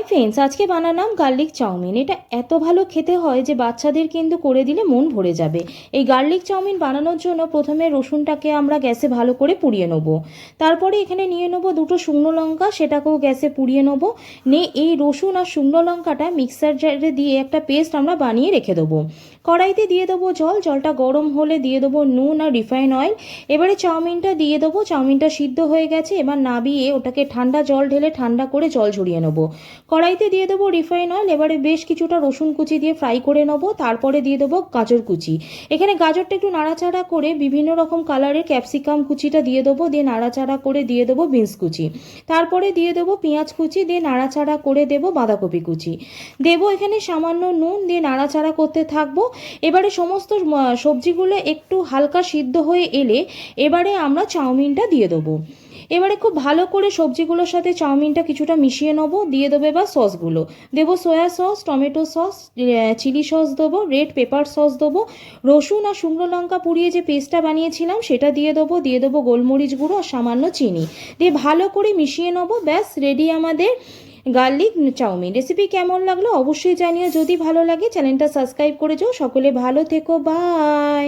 Friends, আজকে বানালাম garlic chowmein. এটা এত ভালো খেতে হয় যে বাচ্চাদের কিন্তু করে দিলে মন ভরে যাবে। এই গার্লিক চাউমিন বানানোর জন্য প্রথমে রসুনটাকে আমরা গ্যাসে ভালো করে পুড়িয়ে নেবো। তারপরে এখানে নিয়ে নেবো দুটো শুকনো লঙ্কা, সেটাকেও গ্যাসে পুড়িয়ে নেবো। এই রসুন আর শুকনো লঙ্কাটা মিক্সার জারে দিয়ে একটা পেস্ট আমরা বানিয়ে রেখে দেবো। কড়াইতে দিয়ে দেবো জল, জলটা গরম হলে দিয়ে দেবো নুন আর রিফাইন অয়েল। এবারে চাউমিনটা দিয়ে দেবো। চাউমিনটা সিদ্ধ হয়ে গেছে, এবার নাবিয়ে ওটাকে ঠান্ডা জল ঢেলে ঠান্ডা করে জল ঝরিয়ে নেবো। কড়াইতে দিয়ে দেবো রিফাইন অয়েল। এবারে বেশ কিছুটা রসুন কুচি দিয়ে ফ্রাই করে নেবো। তারপরে দিয়ে দেবো গাজর কুচি। এখানে গাজরটা একটু নাড়াচাড়া করে বিভিন্ন রকম কালারের ক্যাপসিকাম কুচিটা দিয়ে দেবো, দিয়ে নাড়াচাড়া করে দিয়ে দেবো বিনস কুচি। তারপরে দিয়ে দেবো পেঁয়াজ কুচি, দিয়ে নাড়াচাড়া করে দেবো বাঁধাকপি কুচি। দেবো এখানে সামান্য নুন, দিয়ে নাড়াচাড়া করতে থাকবো। এবারে সমস্ত সবজিগুলো একটু হালকা সিদ্ধ হয়ে এলে এবারে আমরা চাউমিনটা দিয়ে দেবো। এবারে খুব ভালো করে সবজিগুলোর সাথে চাউমিনটা কিছুটা মিশিয়ে নেবো। দিয়ে দেবো এবার সসগুলো। দেবো soya sauce, tomato sauce, chilli sauce দেবো, রেড পেপার সস দেবো, রসুন আর শুকনো লঙ্কা পুড়িয়ে যে পেস্টটা বানিয়েছিলাম সেটা দিয়ে দেবো। দিয়ে দেবো গোলমরিচ গুঁড়ো আর সামান্য চিনি, দিয়ে ভালো করে মিশিয়ে নেবো। ব্যাস রেডি আমাদের গার্লিক চাউমিন। রেসিপি কেমন লাগলো অবশ্যই জানিও। যদি ভালো লাগে চ্যানেলটা সাবস্ক্রাইব করে যাও। সকলে ভালো থেকো, বাই।